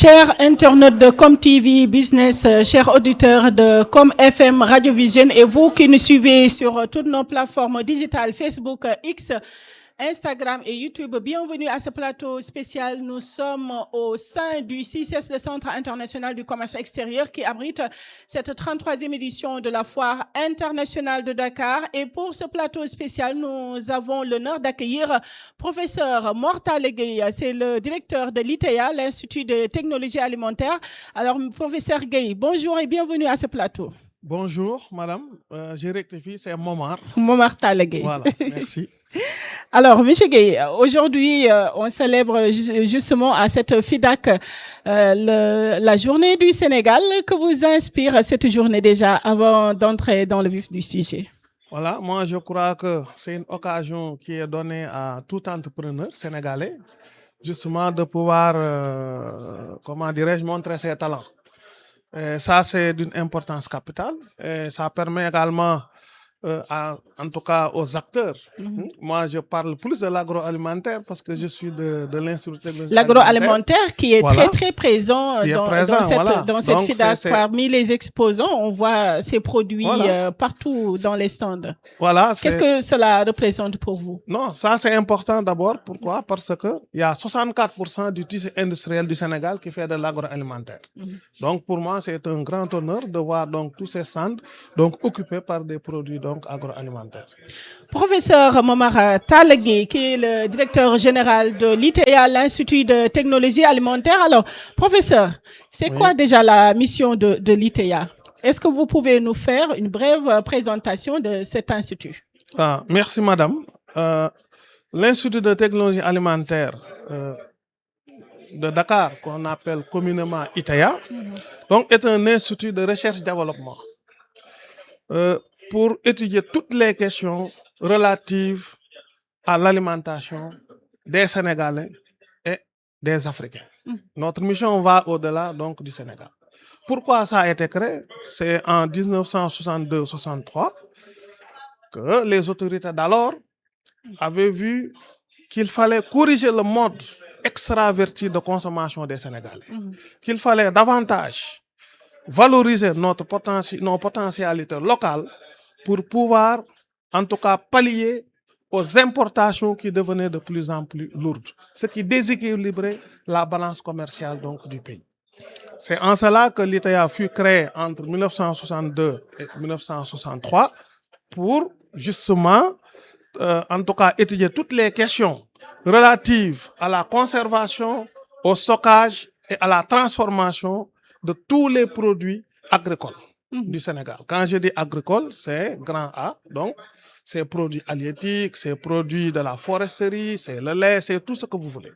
Chers internautes de Com TV Business, chers auditeurs de Com FM Radio Vision et vous qui nous suivez sur toutes nos plateformes digitales Facebook, X, Instagram et YouTube, bienvenue à ce plateau spécial. Nous sommes au sein du CICES, le Centre international du commerce extérieur, qui abrite cette 33e édition de la Foire internationale de Dakar. Et pour ce plateau spécial, nous avons l'honneur d'accueillir professeur Mortale Gueye. C'est le directeur de l'ITEA, l'Institut de technologie alimentaire. Alors, professeur Gueye, bonjour et bienvenue à ce plateau. Bonjour, madame. Je rectifie, c'est Momar. Momar Tale Gueye. Voilà, merci. Alors, M. Gueye, aujourd'hui, on célèbre justement à cette FIDAK la journée du Sénégal. Que vous inspire cette journée déjà avant d'entrer dans le vif du sujet? Voilà, moi je crois que c'est une occasion qui est donnée à tout entrepreneur sénégalais, justement de pouvoir, comment dirais-je, montrer ses talents. Et ça, c'est d'une importance capitale. Et ça permet également en tout cas aux acteurs. Moi, je parle plus de l'agroalimentaire parce que je suis de l'Institut. L'agroalimentaire qui est voilà, très présent dans cette FIDAK. Parmi les exposants, on voit ces produits voilà, partout dans les stands. Voilà, qu'est-ce que cela représente pour vous? Non, ça c'est important d'abord. Pourquoi? Parce qu'il y a 64% du tissu industriel du Sénégal qui fait de l'agroalimentaire. Donc pour moi, c'est un grand honneur de voir donc, tous ces stands donc, occupés par des produits donc agroalimentaire. Professeur Momar Tale Gueye, qui est le directeur général de l'ITEA, l'Institut de technologie alimentaire. Alors, professeur, c'est quoi déjà la mission de l'ITEA? Est-ce que vous pouvez nous faire une brève présentation de cet institut? Merci, madame. L'Institut de technologie alimentaire de Dakar, qu'on appelle communément ITEA, donc, est un institut de recherche-développement. Pour étudier toutes les questions relatives à l'alimentation des Sénégalais et des Africains. Notre mission va au-delà donc du Sénégal. Pourquoi ça a été créé? C'est en 1962-63 que les autorités d'alors avaient vu qu'il fallait corriger le mode extraverti de consommation des Sénégalais, qu'il fallait davantage valoriser nos potentialités locales pour pouvoir, en tout cas, pallier aux importations qui devenaient de plus en plus lourdes, ce qui déséquilibrait la balance commerciale donc, du pays. C'est en cela que l'ITEA fut créé entre 1962 et 1963 pour, justement, en tout cas, étudier toutes les questions relatives à la conservation, au stockage et à la transformation de tous les produits agricoles du Sénégal. Quand je dis agricole, c'est grand A, donc c'est produits halieutiques, c'est produits de la foresterie, c'est le lait, c'est tout ce que vous voulez.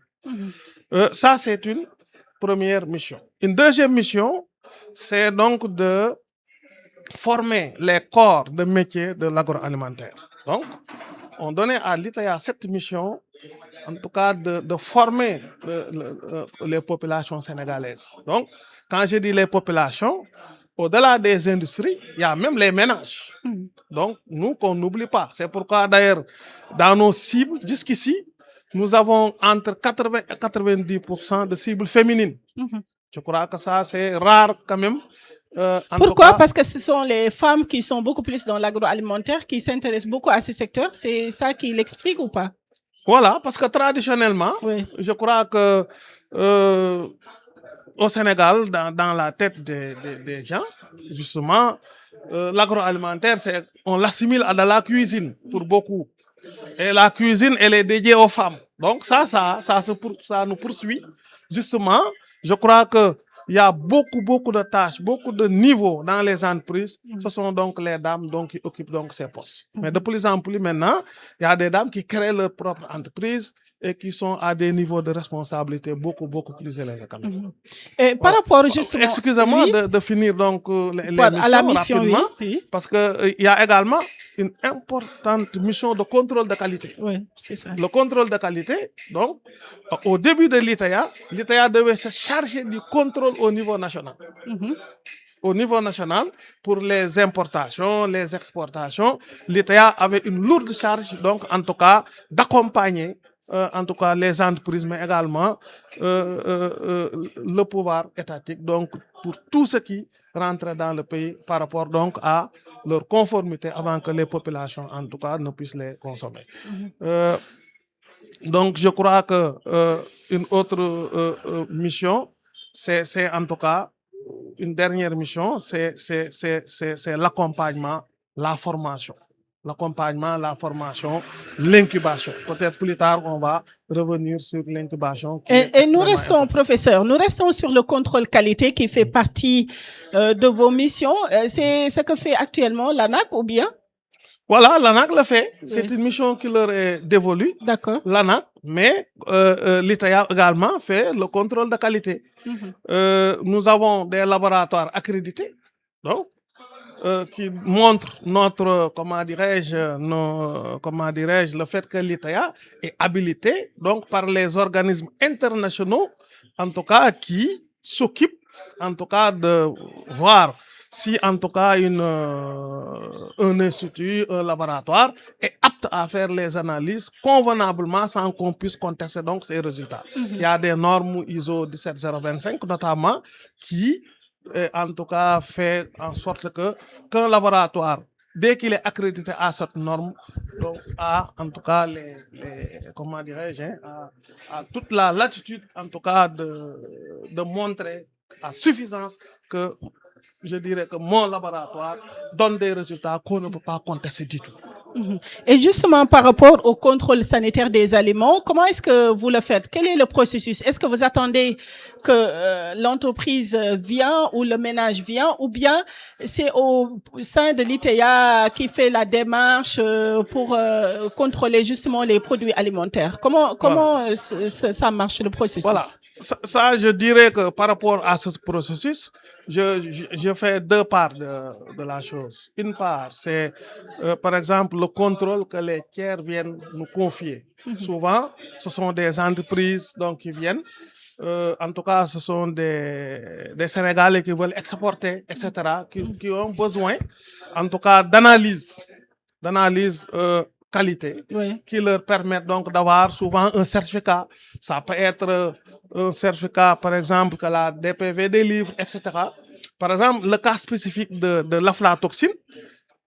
Ça, c'est une première mission. Une deuxième mission, c'est donc de former les corps de métier de l'agroalimentaire. Donc, on donnait à l'ITEA cette mission, en tout cas de former les populations sénégalaises. Donc, quand je dis les populations, au-delà des industries, il y a même les ménages. Donc, nous, qu'on n'oublie pas. C'est pourquoi, d'ailleurs, dans nos cibles, jusqu'ici, nous avons entre 80 et 90% de cibles féminines. Je crois que ça, c'est rare quand même. Pourquoi? Parce que ce sont les femmes qui sont beaucoup plus dans l'agroalimentaire, qui s'intéressent beaucoup à ce secteur. C'est ça qui l'explique ou pas? Voilà, parce que traditionnellement, je crois que au Sénégal, dans la tête des gens, justement, l'agroalimentaire, on l'assimile à de la cuisine pour beaucoup. Et la cuisine, elle est dédiée aux femmes. Donc ça nous poursuit. Justement, je crois que il y a beaucoup de tâches, beaucoup de niveaux dans les entreprises. Ce sont donc les dames donc, qui occupent donc ces postes. Mais de plus en plus maintenant, il y a des dames qui créent leur propre entreprise et qui sont à des niveaux de responsabilité beaucoup plus élevés quand même. Et par rapport justement... Excusez-moi de finir donc la mission rapidement, parce qu'il y a également une importante mission de contrôle de qualité. Oui, c'est ça. Le contrôle de qualité, donc, au début de l'ITEA devait se charger du contrôle au niveau national. Au niveau national, pour les importations, les exportations, l'ITEA avait une lourde charge, donc en tout cas, d'accompagner en tout cas les entreprises, mais également le pouvoir étatique, donc pour tout ce qui rentre dans le pays par rapport donc à leur conformité avant que les populations, en tout cas, ne puissent les consommer. Donc, je crois que une autre mission, c'est en tout cas une dernière mission, c'est l'accompagnement, la formation. L'accompagnement, la formation, l'incubation. Peut-être plus tard, on va revenir sur l'incubation. Et nous restons, professeur, nous restons sur le contrôle qualité qui fait partie de vos missions. C'est ce que fait actuellement l'ANAQ ou bien? Voilà, l'ANAQ le fait. C'est une mission qui leur est dévolue. D'accord. L'ANAQ, mais l'ITAIA également fait le contrôle de qualité. Nous avons des laboratoires accrédités, donc, qui montrent notre, comment dirais-je, le fait que l'ITAIA est habilité donc, par les organismes internationaux, en tout cas, qui s'occupent, en tout cas, de voir si en tout cas un institut, un laboratoire est apte à faire les analyses convenablement sans qu'on puisse contester donc ces résultats. Il y a des normes ISO 17025 notamment qui en tout cas fait en sorte que qu'un laboratoire, dès qu'il est accrédité à cette norme, donc a en tout cas comment dirais-je, a toute la latitude en tout cas de montrer à suffisance que je dirais que mon laboratoire donne des résultats qu'on ne peut pas contester du tout. Et justement, par rapport au contrôle sanitaire des aliments, comment est-ce que vous le faites? Quel est le processus? Est-ce que vous attendez que l'entreprise vient ou le ménage vient, ou bien c'est au sein de l'ITEA qui fait la démarche pour contrôler justement les produits alimentaires? Comment voilà. Ça marche, le processus? Voilà. Ça, je dirais que par rapport à ce processus, je fais deux parts de la chose. Une part, c'est par exemple le contrôle que les tiers viennent nous confier. Souvent, ce sont des entreprises donc, qui viennent. En tout cas, ce sont des Sénégalais qui veulent exporter, etc., qui ont besoin, en tout cas, d'analyse qualité, oui, qui leur permettent donc d'avoir souvent un certificat. Ça peut être un certificat, par exemple, que la DPV délivre, etc. Par exemple, le cas spécifique de l'aflatoxine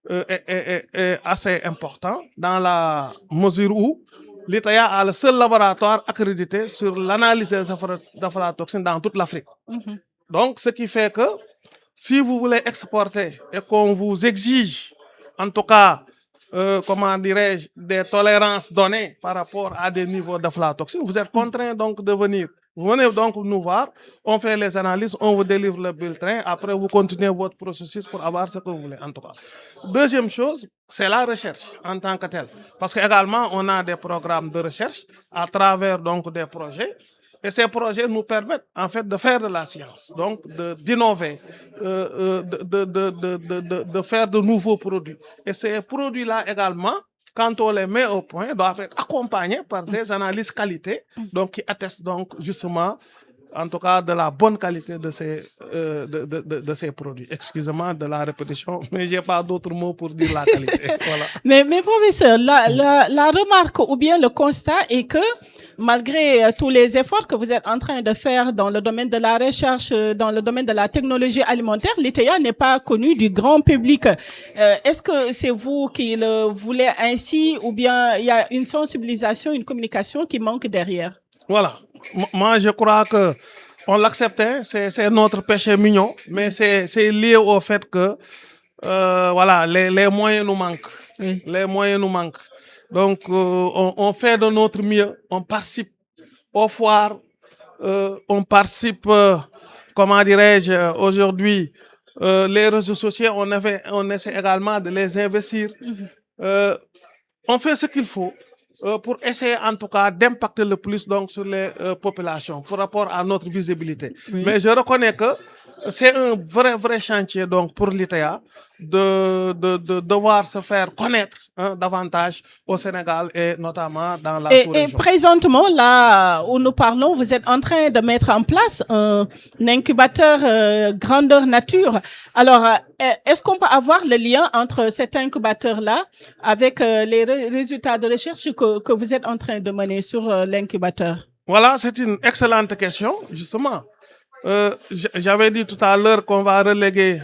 est assez important dans la mesure où l'ITAIA a le seul laboratoire accrédité sur l'analyse des aflatoxines dans toute l'Afrique. Donc, ce qui fait que si vous voulez exporter et qu'on vous exige, en tout cas, comment dirais-je, des tolérances données par rapport à des niveaux d'aflatoxine, vous êtes contraint donc de venir. Vous venez donc nous voir, on fait les analyses, on vous délivre le bulletin, après vous continuez votre processus pour avoir ce que vous voulez en tout cas. Deuxième chose, c'est la recherche en tant que telle. Parce qu'également, on a des programmes de recherche à travers donc des projets. Et ces projets nous permettent en fait de faire de la science, donc d'innover, de faire de nouveaux produits. Et ces produits-là également, quand on les met au point, doivent être accompagnés par des analyses qualité, donc qui attestent donc justement, en tout cas, de la bonne qualité de ces produits. Excusez-moi de la répétition, mais j'ai pas d'autres mots pour dire la qualité. Voilà. Mais professeur, la remarque ou bien le constat est que malgré tous les efforts que vous êtes en train de faire dans le domaine de la recherche, dans le domaine de la technologie alimentaire, l'ITEA n'est pas connu du grand public. Est-ce que c'est vous qui le voulez ainsi ou bien il y a une sensibilisation, une communication qui manque derrière? Voilà. Moi, je crois que on l'acceptait, c'est notre péché mignon, mais c'est lié au fait que voilà, les moyens nous manquent. Oui. Les moyens nous manquent. Donc, on fait de notre mieux, on participe aux foires, on participe, comment dirais-je, aujourd'hui, les réseaux sociaux, on essaie également de les investir. On fait ce qu'il faut pour essayer en tout cas d'impacter le plus donc, sur les populations par rapport à notre visibilité. Oui. Mais je reconnais que c'est un vrai chantier donc, pour l'ITEA de devoir se faire connaître davantage au Sénégal et notamment dans la Et sous-région. présentement, là où nous parlons, vous êtes en train de mettre en place un incubateur grandeur nature. Alors, est-ce qu'on peut avoir le lien entre cet incubateur-là avec les résultats de recherche que vous êtes en train de mener sur l'incubateur? Voilà, c'est une excellente question, justement. J'avais dit tout à l'heure qu'on va reléguer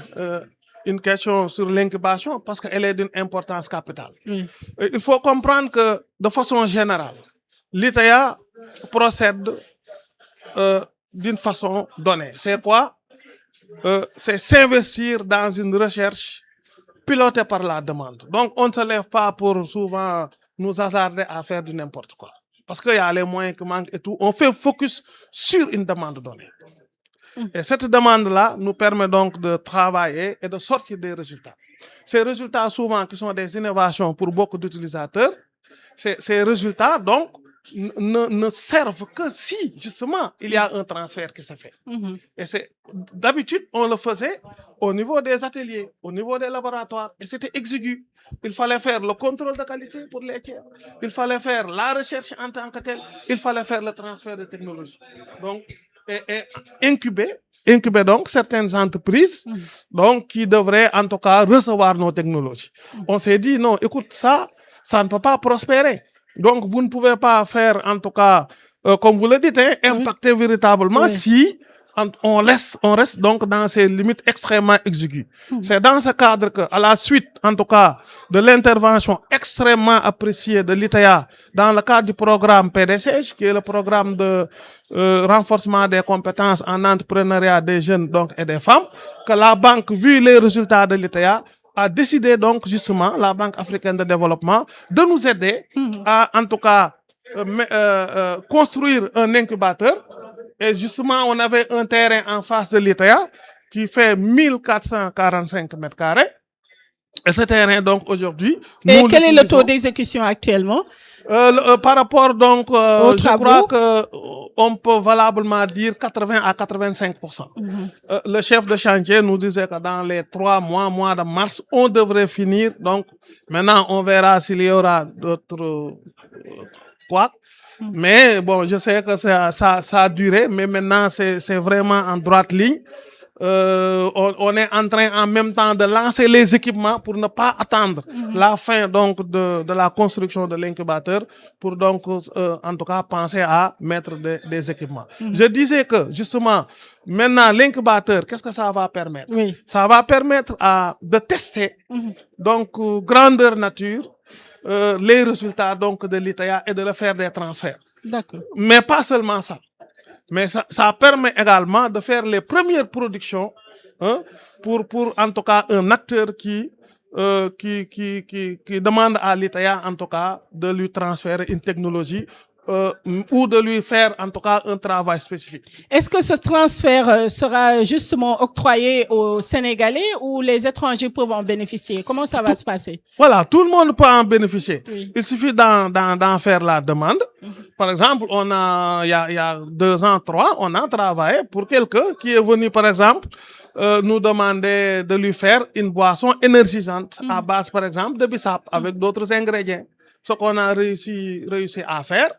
une question sur l'incubation parce qu'elle est d'une importance capitale. Oui. Il faut comprendre que, de façon générale, l'ITA procède d'une façon donnée. C'est quoi? C'est s'investir dans une recherche pilotée par la demande. Donc, on ne se lève pas pour souvent nous hasarder à faire du n'importe quoi. Parce qu'il y a les moyens qui manquent et tout. On fait focus sur une demande donnée. Et cette demande-là nous permet donc de travailler et de sortir des résultats. Ces résultats, souvent, qui sont des innovations pour beaucoup d'utilisateurs, ces résultats, donc, ne servent que si, justement, il y a un transfert qui se fait. Et d'habitude, on le faisait au niveau des ateliers, au niveau des laboratoires, et c'était exigu. Il fallait faire le contrôle de qualité pour les tiers. Il fallait faire la recherche en tant que telle. Il fallait faire le transfert de technologie. Donc, et incuber donc certaines entreprises donc, qui devraient en tout cas recevoir nos technologies. On s'est dit, non, écoute, ça ne peut pas prospérer. Donc, vous ne pouvez pas faire, en tout cas, comme vous le dites, impacter véritablement si on reste donc dans ces limites extrêmement exiguës. C'est dans ce cadre que, à la suite, en tout cas, de l'intervention extrêmement appréciée de l'ITA dans le cadre du programme PDCH, qui est le programme de renforcement des compétences en entrepreneuriat des jeunes donc, et des femmes, que la banque, vu les résultats de l'ITA, a décidé donc justement, la Banque africaine de développement, de nous aider à, en tout cas, construire un incubateur. Et justement, on avait un terrain en face de l'ITA qui fait 1445 mètres carrés. Et ce terrain, donc, aujourd'hui... Et quel est le taux d'exécution actuellement? Par rapport, donc, je crois qu'on peut valablement dire 80 à 85%. Le chef de chantier nous disait que dans les 3 mois de mars, on devrait finir. Donc, maintenant, on verra s'il y aura d'autres... quoi. Mais bon, je sais que ça a duré, mais maintenant, c'est vraiment en droite ligne. On est en train en même temps de lancer les équipements pour ne pas attendre la fin donc de la construction de l'incubateur pour donc en tout cas penser à mettre des équipements. Je disais que justement maintenant l'incubateur, qu'est-ce que ça va permettre? Ça va permettre de tester donc grandeur nature les résultats donc de l'ITA et de le faire des transferts. D'accord. Mais pas seulement ça. Mais ça permet également de faire les premières productions pour en tout cas un acteur qui demande à l'ITA en tout cas de lui transférer une technologie ou de lui faire en tout cas un travail spécifique. Est-ce que ce transfert sera justement octroyé aux Sénégalais ou les étrangers peuvent en bénéficier? Comment ça va se passer? Voilà, tout le monde peut en bénéficier. Oui. Il suffit d'en faire la demande. Par exemple, il y a 2 ans, 3, on a travaillé pour quelqu'un qui est venu, par exemple, nous demander de lui faire une boisson énergisante à base, par exemple, de bissap avec d'autres ingrédients. Ce qu'on a réussi à faire.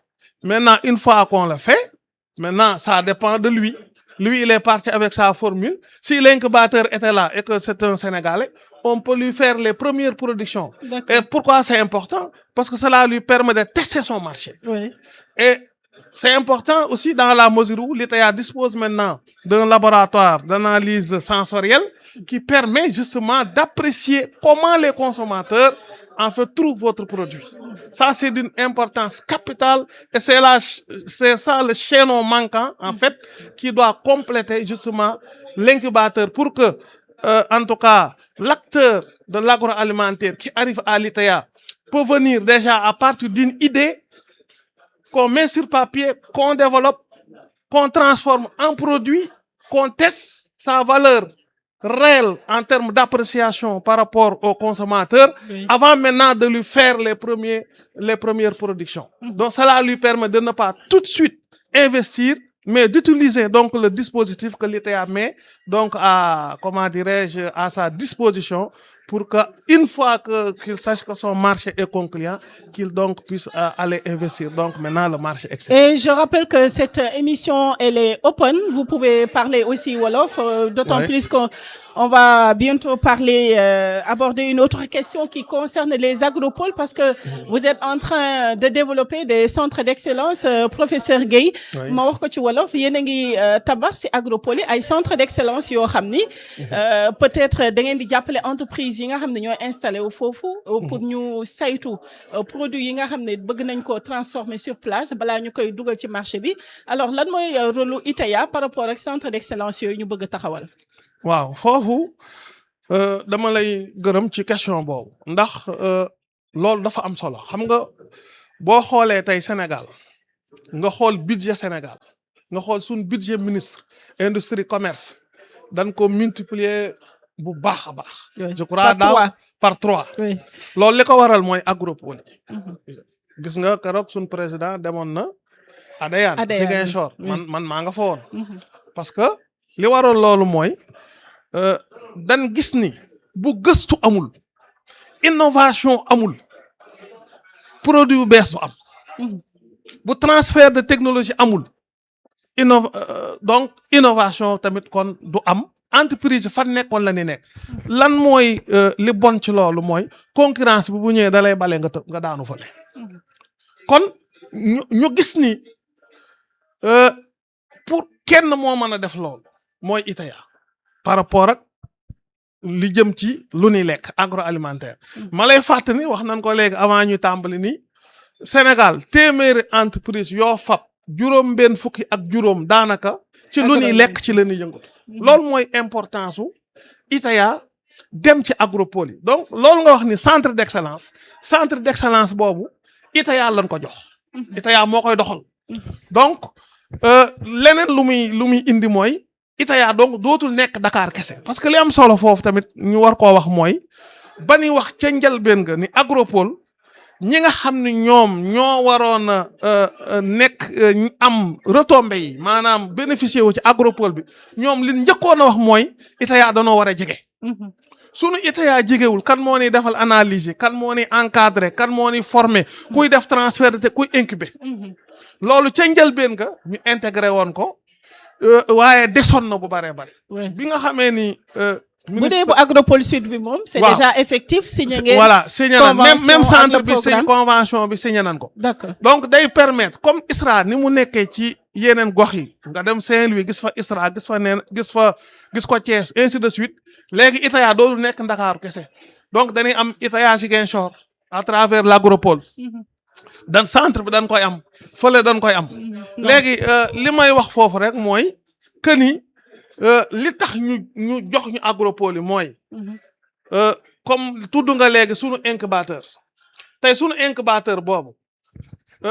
Maintenant, une fois qu'on le fait, maintenant, ça dépend de lui. Lui, il est parti avec sa formule. Si l'incubateur était là et que c'est un Sénégalais, on peut lui faire les premières productions. Et pourquoi c'est important? Parce que cela lui permet de tester son marché. Oui. Et c'est important aussi dans la mesure où l'ITA dispose maintenant d'un laboratoire d'analyse sensorielle qui permet justement d'apprécier comment les consommateurs en fait trouvent votre produit. Ça, c'est d'une importance capitale et c'est ça le chaînon manquant en fait qui doit compléter justement l'incubateur pour que, en tout cas, l'acteur de l'agroalimentaire qui arrive à l'ITA peut venir déjà à partir d'une idée qu'on met sur papier, qu'on développe, qu'on transforme en produit, qu'on teste sa valeur réelle en termes d'appréciation par rapport aux consommateurs, avant maintenant de lui faire les premières productions. Donc cela lui permet de ne pas tout de suite investir, mais d'utiliser donc le dispositif que l'ITA met donc à, comment dirais-je, à sa disposition pour que une fois qu'il sache que son marché est concluant, qu'il donc puisse aller investir donc maintenant le marché extérieur. Et je rappelle que cette émission, elle est open. Vous pouvez parler aussi Wolof, d'autant plus qu'on va bientôt parler, aborder une autre question qui concerne les agropoles, parce que vous êtes en train de développer des centres d'excellence. Professeur Gueye, ma wax ko ci Wolof, yéen a ngi tabax ci agropole yi ay centres d'excellence yoo xam ni peut-être da ngeen di jàppale entreprise yi nga xam ne ñooy installé wu foofu pour ñu saytu produits yi nga xam ne bëgg nañ ko transformer sur place balaa ñu koy dugal ci marché bi. Alors lan mooy rôle ITEA par rapport ak centre d'excellence yooyu ñu bëgg a taxawal. waaw foofu dama lay gërëm ci question boobu ndax loolu dafa am solo xam nga boo xoolee tey Sénégal nga xool budget Sénégal nga xool suñ budget ministre industrie commerce dañ ko multiplier bu baax a baax. je crois daaw par 3. loolu li ko waral mooy agropole. gis nga keroog suñ président demoon na Adéane Ziguinchor man maa nga fa woon. parce que li waral loolu mooy dan gis ni bu gëstu amul innovation amul produit yu bees du am. bu transfert de technologie amul donc innovation tamit kon du am entreprise fan nekkoon la ni nekk lan mooy li bon ci loolu mooy concurrence bi bu ñëwee da lay bale nga daanu fale kon ñu gis ni pour kenn moo mën a def loolu mooy ITEA par rapport ak li jëm ci lu ni lekk agroalimentaire ma lay fàttali wax nañ ko léegi avant ñu tàmbali ni Sénégal téeméeri entreprise yoo fab juróom benn fukki ak juróom daanaka ci lu ñuy lekk ci la ñuy yëngatu loolu mooy importance su ITEA dem ci agropole yi donc loolu nga wax ni centre d'excellence boobu ITEA lañ ko jox ITEA moo koy doxal donc leneen lu muy indi mooy ITEA donc dootul nekk Dakar kese parce que li am solo foofu tamit ñu war koo wax mooy ba ni wax ca njëlbéen nga ni agropole ñi nga xam ne ñoom ñoo waroon a nekk am retombées yi maanaam bénéficier wu ci agropole bi ñoom li njëkkoon a wax mooy ITEA danoo war a jege. sunu ITEA jegewul kan moo ni defal analyse yi kan moo ni encadré kan moo ni formé kuy def transfert te kuy incubé. loolu ca njëlbéen nga ñu intégré woon ko waaye desoon na bu baree bari. bi nga xamee ni. bu dee bu agropole sud bi moom. c'est déjà effectif signé ngeen. voilà signé nañ même centre bi signé convention bi signé nañ ko. d'accord donc day permettre comme ISRA ni mu nekkee ci yeneen gox yi nga dem Saint-Louis gis fa ISRA gis ko Thiès ainsi de suite léegi ITEA dootul nekk Ndakaaru kese donc dañuy am ITEA Ziguinchor à travers l'agropole. dan centre bi dañ koy am fële dañ koy am. léegi li may wax foofu rek mooy que ni. li tax ñu jox ñu agropole yi mooy comme tudd nga léegi sunu incubateur tey sunu incubateur boobu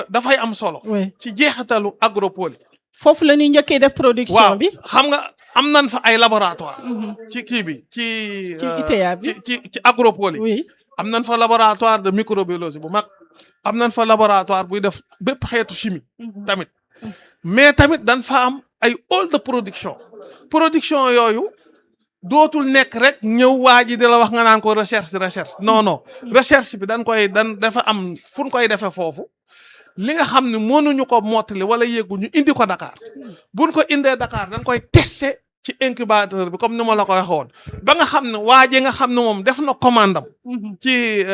dafay am solo. ci jeexitalu agropole yi. foofu la ñuy njëkkee def production bi. xam nga am nañ fa ay laboratoire ci kii bi ci ITEA bi ci agropole yi. am nañ fa laboratoire de microbiologie bu mag am nañ fa laboratoire buy def bépp xeetu chimie tamit mais tamit dañ fa am ay hall de production yooyu dootul nekk rek ñëw waa ji di la wax nga naan ko recherche non recherche bi dafa am fu ñu koy defee foofu li nga xam ne mënuñu ko mottali wala yeggu ñu indi ko Dakar buñ ko indee Dakar dañ koy tester ci incubateur bi comme ni ma la ko waxoon ba nga xam ne waa ji nga xam ne moom def na commande am ci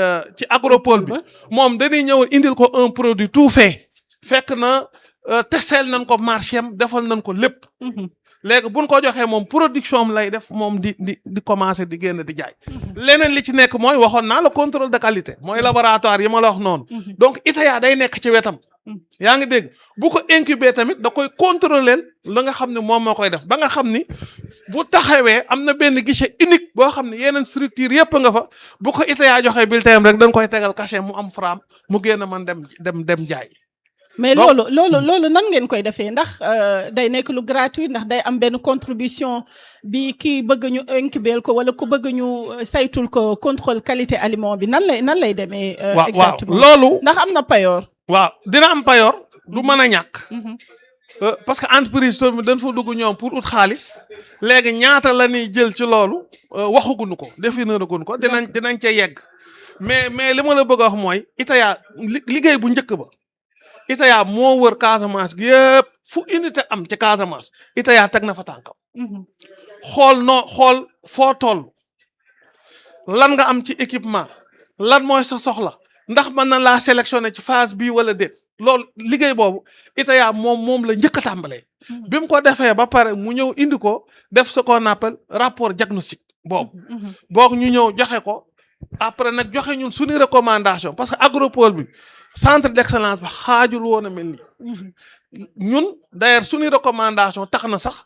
agropole bi moom dañuy ñëw indil ko un produit tout fait fekk na testel nañ ko marché am defal nañ ko lépp. léegi buñ ko joxee moom production am lay def moom di commencer di génn di jaay. leneen li ci nekk mooy waxoon naa la contrôle de qualité mooy laboratoire yi ma la wax noonu. donc ITEA day nekk ci wetam. yaa ngi dégg bu ko incubé tamit da koy contrôler la nga xam ne moom moo koy def ba nga xam ni bu taxawee am na benn guichet unique boo xam ne yeneen structure yëpp nga fa bu ko ITEA joxee bulletin rek dañ koy tegal cachet mu am franc mu génn man dem jaay. mais loolu nan ngeen koy defee ndax day nekk lu gratuit ndax day am benn contribution bi kii bëgg ñu incuber ko wala ku bëgg ñu saytul ko contrôle qualité aliment bi nan lay demee. exactement loolu ndax am na payoor. waaw dina am payoor du mën a ñàkk. parce que entreprise tamit dañ fa dugg ñoom pour ut xaalis léegi ñaata la ñuy jël ci loolu waxaguñu ko définiraguñu ko dinañ ca yegg mais li ma la bëgg a wax mooy Italia liggéey bu njëkk ba Italia moo wër Casamance gi yëpp fu unité am ci Casamance Italia teg na fa tànkam xool foo toll lan nga am ci équipement lan mooy sa soxla ndax mën na laa sélectionné ci phase bii wala déet loolu liggéey boobu Italia moom la njëkk a tàmbalee. bi mu ko defee ba pare mu ñëw indi ko def ce qu'on appelle rapport diagnostic boobu. boog ñu ñëw joxe ko après nag joxe ñun suñu recommandation parce que agropole bi centre d'excellence ba xaajul woon a mel nii. ñun d'ailleurs suñu recommandation tax na sax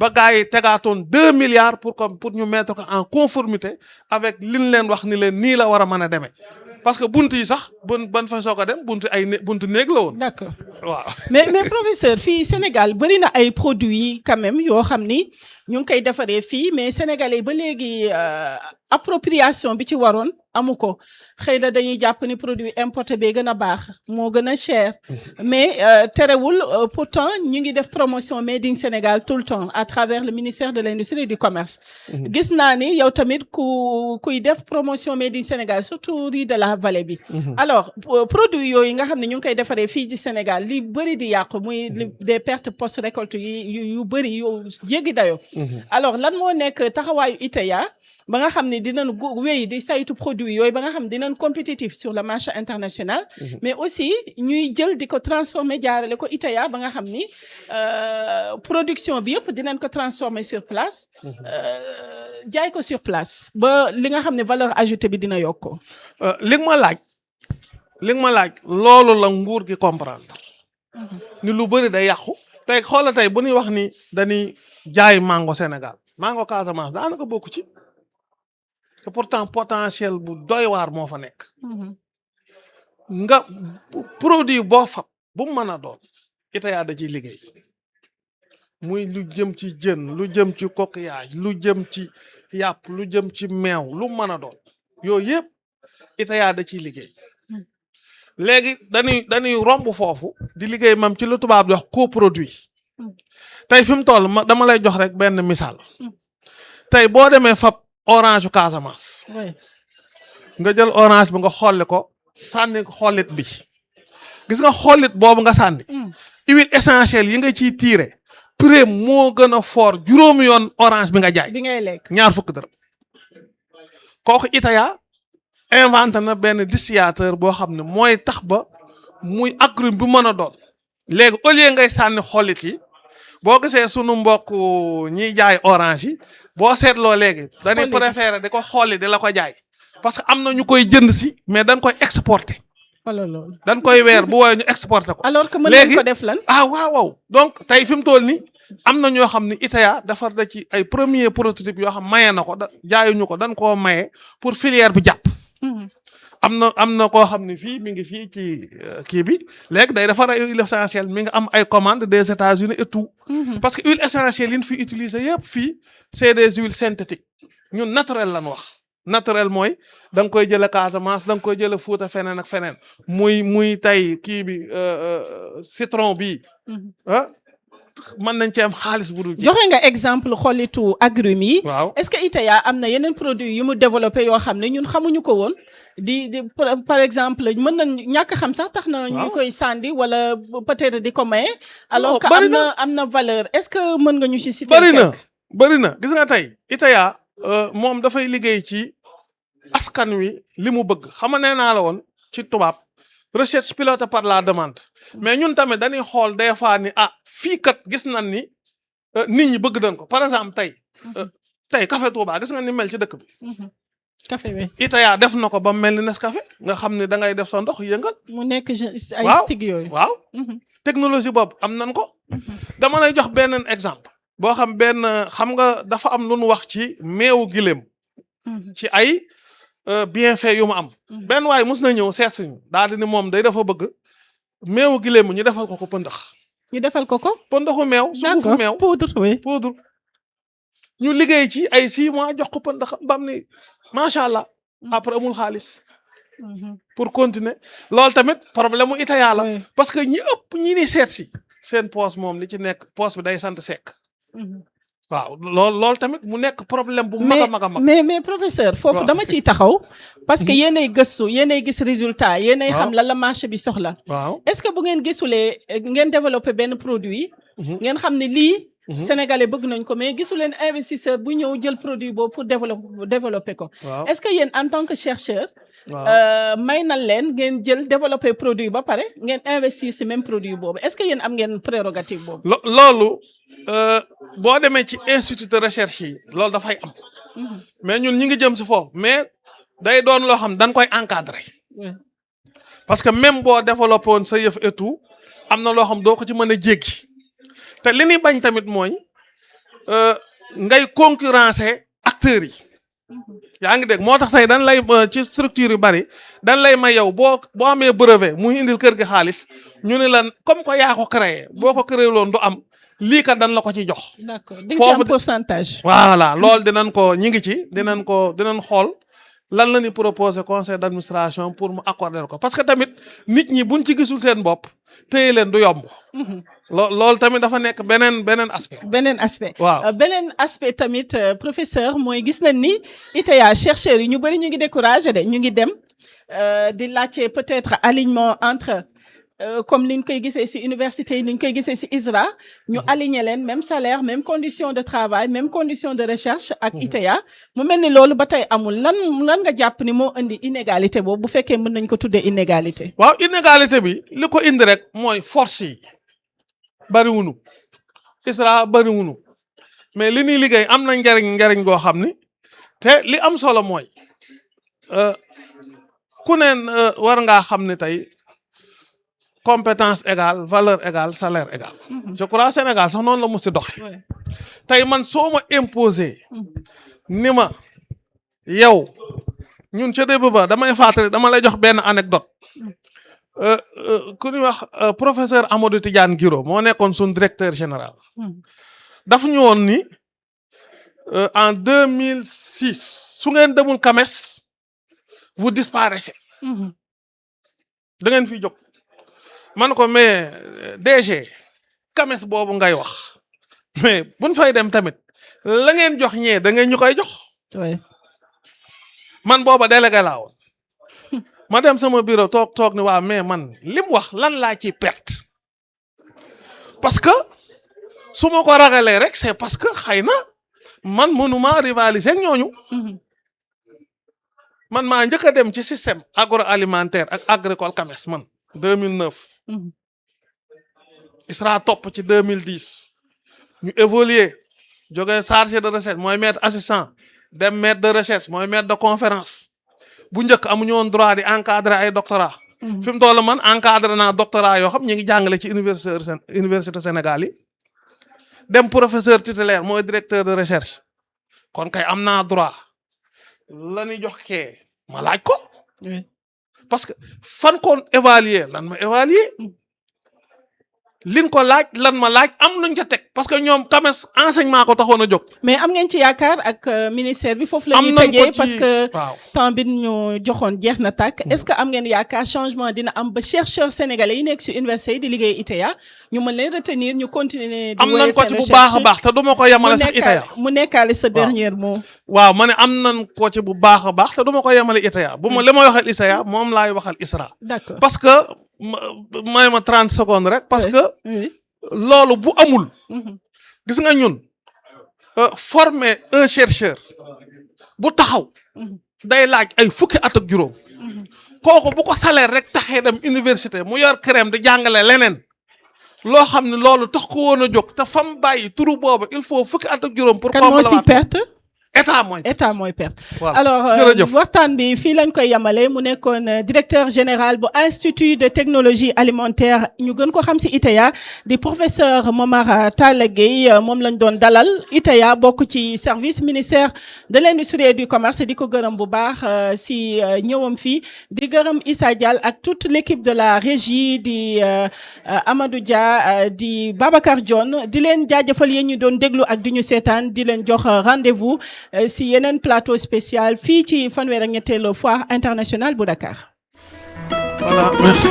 ba gars yi tegaatoon 2 milliards pour ñu mettre ko en conformité avec liñ leen wax ni leen nii la war a mën a demee. parce que bunt yi sax ban fa soog a dem buntu néeg la woon. d'accord waaw. mais professeur fii Sénégal bëri na ay produits quand même yoo xam ni ñu ngi koy defaree fii mais sénégalais ba léegi appropriation bi ci waroon amu ko xëy na dañuy jàpp ni produit importé bee gën a baax moo gën a cher mais terewul pourtant ñu ngi def promotion made in Sénégal tout le temps à travers le ministère de l'industrie et du commerce. gis naa ni yow tamit kuy def promotion made in Sénégal surtout riz de la vallée bi. alors produit yooyu nga xam ne ñu ngi koy defaree fii ci Sénégal li bëri di yàqu muy des pertes post récolte yu bëri yu jéggi dayoo. alors lan moo nekk taxawaayu ITEA ba nga xam ne dinañ wéy di saytu produit yooyu ba nga xam ne dinañ compétitif sur le marché international. mais aussi ñuy jël di ko transformer jaarale ko ITEA ba nga xam ni production bi yëpp dinañ ko transformer sur place. jaay ko sur place ba li nga xam ne valeur ajoutée bi dina yokk. li nga ma laaj loolu la nguur gi comprendre. ni lu bëri day yàqu. tey xoola tey bu ñuy wax ni dañuy jaay mango Sénégal mango Casamance daanaka bokku ci. te pourtant potentiel bu doy waar moo fa nekk. nga produit boo fab bu mu mën a doon ITEA da ciy liggéey muy lu jëm ci jën lu jëm ci coquillage lu jëm ci yàpp lu jëm ci meew lu mën a doon yooyu yëpp ITEA da ciy liggéey. léegi dañuy romb foofu di liggéey mam ci lu tubaab di wax coproduit. tey fi mu toll dama lay jox rek benn misaal. tey boo demee fab orange Casamance. nga jël orange bi nga xolli ko sànni xollit bi gis nga xollit boobu nga sànni. huile essentielle yi nga ciy tiire prix moo gën a fort juróomi yoon orange bi nga jaay. bi ngay lekk ñaar fukk dërëm. kooku ITEA inventé na benn distillateur boo xam ne mooy tax ba muy agrume bu mën a doon. léegi au lieu ngay sànni xollit yi boo gisee sunu mbokk ñiy jaay orange yi. boo seetloo léegi dañuy préféré di ko xolli di la ko jaay parce que am na ñu koy jënd si mais dañ koy exporter. dañ koy weer bu woowee ñu exporter ko. alors que mën nañ ko def lan. waaw donc tey fi mu toll nii am na ñoo xam ne ITEA defar da ci ay premier prototype yoo xam maye na ko jaayuñu ko dañ koo maye pour filière bi jàpp. am na koo xam ne fii mi ngi fii ci kii bi léegi day defar ay huile essentielle mi ngi am ay commandes des États-Unis et tout. parce que huile essentielle yi ñu fi utiliser yëpp fii c'est des huiles synthétiques ñun naturel lañ wax. naturel mooy da nga koy jëlee Casamance da nga koy jëlee Fouta feneen ak feneen muy tey kii bi citron bi mën nañ ci am xaalis bu dul ci. joxe nga exemple xollitu agrumes yi. waaw est-ce que ITEA am na yeneen produit yu mu développé yoo xam ne ñun xamuñu ko woon di par exemple mën nañ ñàkk xam sax tax na. ñu koy sànni wala peut-être di ko maye. alors que am na valeur est-ce que mën nga ñu ci citer. bëri na gis nga tey ITEA moom dafay liggéey ci askan wi li mu bëgg xam nga nee naa la woon ci tubaab recherche pilotée par la demande mais ñun tamit dañuy xool des fois ni fii kat gis nañ ni nit ñi bëgg nañ ko par exemple tey café Touba gis nga ni mel ci dëkk bi. café bi ITEA def na ko ba mel ni Nescafé nga xam ne da ngay def sa ndox yëngal. mu nekk ay stig yooyu. waaw technologie boobu am nañ ko. dama lay jox benn exemple. boo xam xam nga dafa am lu nu wax ci meewu gileem. ci ay bienfait yu mu am. benn waay mos na ñëw seet si ñu daal di ni moom day dafa bëgg meewu gileem ñu defal ko pëndax. ñu defal ko pëndaxu meew. suufu meew poudre. ñu liggéey ci ay 6 mois jox ko pëndax bam ni macha allah. après amul xaalis. pour continuer loolu tamit problème mu ITEA la. parce que ñi ëpp ñi ni seet si. seen poos moom li ci nekk poos bi day sant Seck. waaw loolu tamit mu nekk problème bu mag a mag a mag. mais professeur foofu dama ciy taxaw. parce que yéenay gëstu yéenay gis résultat yéenay xam lan la marché bi soxla. waaw est-ce que bu ngeen gisulee ngeen développé benn produit. ngeen xam ne lii. Sénégalais bëgg nañ ko mais gisu leen investisseur bu ñëw jël produit boobu pour développer ko. est-ce que yéen en tant que chercheur. may na leen ngeen jël développer produit ba pare ngeen investir ci même produit boobu est-ce que yéen am ngeen prérogative boobu. loolu. boo demee ci institut de recherche yi loolu dafay am. mais ñun ñi ngi jëm si foofu mais day doon loo xam dañ koy encadrer. parce que même boo développé woon sa yëf et tout am na loo xam doo ko ci mën a jéggi te li ñuy bañ tamit mooy ngay concurrencer acteurs yi. yaa ngi dégg moo tax tey dañ lay ci structure yu bari dañ lay may yow boo amee brevet muy indil kër gi xaalis ñu ne la comme que yaa ko créé boo ko créé loon du am. lii kat dañ la ko ci jox. d'accord di nga ci am pourcentage. voilà loolu dinañ ko ñi ngi ci dinañ xool lan la ñuy proposer conseil d'administration pour mu accorder ko parce que tamit nit ñi buñ ci gisul seen bopp téye leen du yomb. loolu tamit dafa nekk beneen aspect. beneen aspect. waaw beneen aspect tamit professeur mooy gis nañ ni ITA chercheurs yi ñu bëri ñu ngi découragé de ñu ngi dem di laajte peut-être alignement entre. Comme ni ñu koy gisee ci université yi ni ñu koy gisee ci ISRA ñu aligner leen même salaire même condition de travail même condition de recherche ak ITA mu mel ni loolu ba tey amul lan nga jàpp ni moo indi inégalité boobu bu fekkee mën nañ ko tuddee inégalité. waaw inégalité bi li ko indi rek mooy force yi bariwunu ISRA bariwunu mais li ñuy liggéey am na njariñ goo xam ni te li am solo mooy ku ne war ngaa xam ne tey. compétence égale valeur égale salaire égal. je crois Sénégal sax noonu la mos si doxe tey man soo ma imposé ni ma yow ñun ca début ba damay fàttali dama lay jox benn anecdote ku ñuy wax professeur Amadou Tidiane Guiro moo nekkoon suñ directeur général daf ñu woon ni en 2006 su ngeen demul CAMES vous disparaissez da ngeen fiy jóg. man ko mais DG CAMES boobu ngay wax mais buñ fay dem tamit la ngeen jox ñee da ngeen ñu koy jox. man booba délégué laa woon ma dem sama bureau toog ni waa mais man li mu wax lan laa ci perte parce que su ma ko ragalee rek c'est parce que xëy na man mënuma rivaliser ak ñooñu. man maa njëkk a dem ci système agroalimentaire ak agricole CAMES man 2009. ISRA topp ci 2010 ñu évoluer jógee chargé de recherche mooy maître assistant dem maître de recherche mooy maître de conférence bu njëkk amuñu woon droit di encadrer ay doctorat fi mu toll man encadré naa doctorat yoo xam ñu ngi jàngale ci université Sénégal yi dem professeur titulaire mooy directeur de recherche kon kay am naa droit la ñuy jox kee ma laaj ko. parce que fan koon évaluer lan ma évaluer liñ ko laaj lan ma laaj am luñ ca teg parce que ñoom CAMES enseignement ko taxoon a jóg. mais am ngeen ci yaakaar ak ministère bi foofu la ñuy tëjee parce que temps bi ñu joxoon jeex na tàkk est-ce que am ngeen yaakaar changement dina am ba chercheurs sénégalais yi nekk ci université yi di liggéey ITA ñu mën leen retenir ñu continuer di am nañ ko ci bu baax a baax te du ma ko yemale sax ITA mu nekkaale sa dernier mot. waaw ma ne am nañ ko ci bu baax a baax te du ma ko yemale ITA bu ma li may waxal ITA moom laay waxal ISRA. d'accord parce que may ma 30 secondes rek parce que loolu bu amul gis nga ñun former un chercheur bu taxaw day laaj ay fukki at ak juróom kooku bu ko salaire rek taxee dem université mu yor crème di jàngale leneen loo xam ne loolu tax ko woon a jóg te fam bàyyi turu boobu il faut fukki at ak juróom pour kan moo si perte état mooy perte voilà. Alors waxtaan bi fii lañ koy yamale mu nekkoon directeur général bu institut de technologie alimentaire ñu gën ko xam ci ITA di professeur Momar Talla Gueye moom lañ doon dalal ITA bokk ci service ministère de l'industrie et du commerce di ko gërëm bu baax ci ñëwam fii di gërëm Issa Dial ak toute l'équipe de la régie di Amadou Dia di Babacar Dione di leen jaajëfal yéen ñu doon déglu ak di ñu seetaan di leen jox rendez-vous si yeneen plateau spécial fii ci fanweer ak ñetteelu foire internationale bu Dakar. Voilà, merci.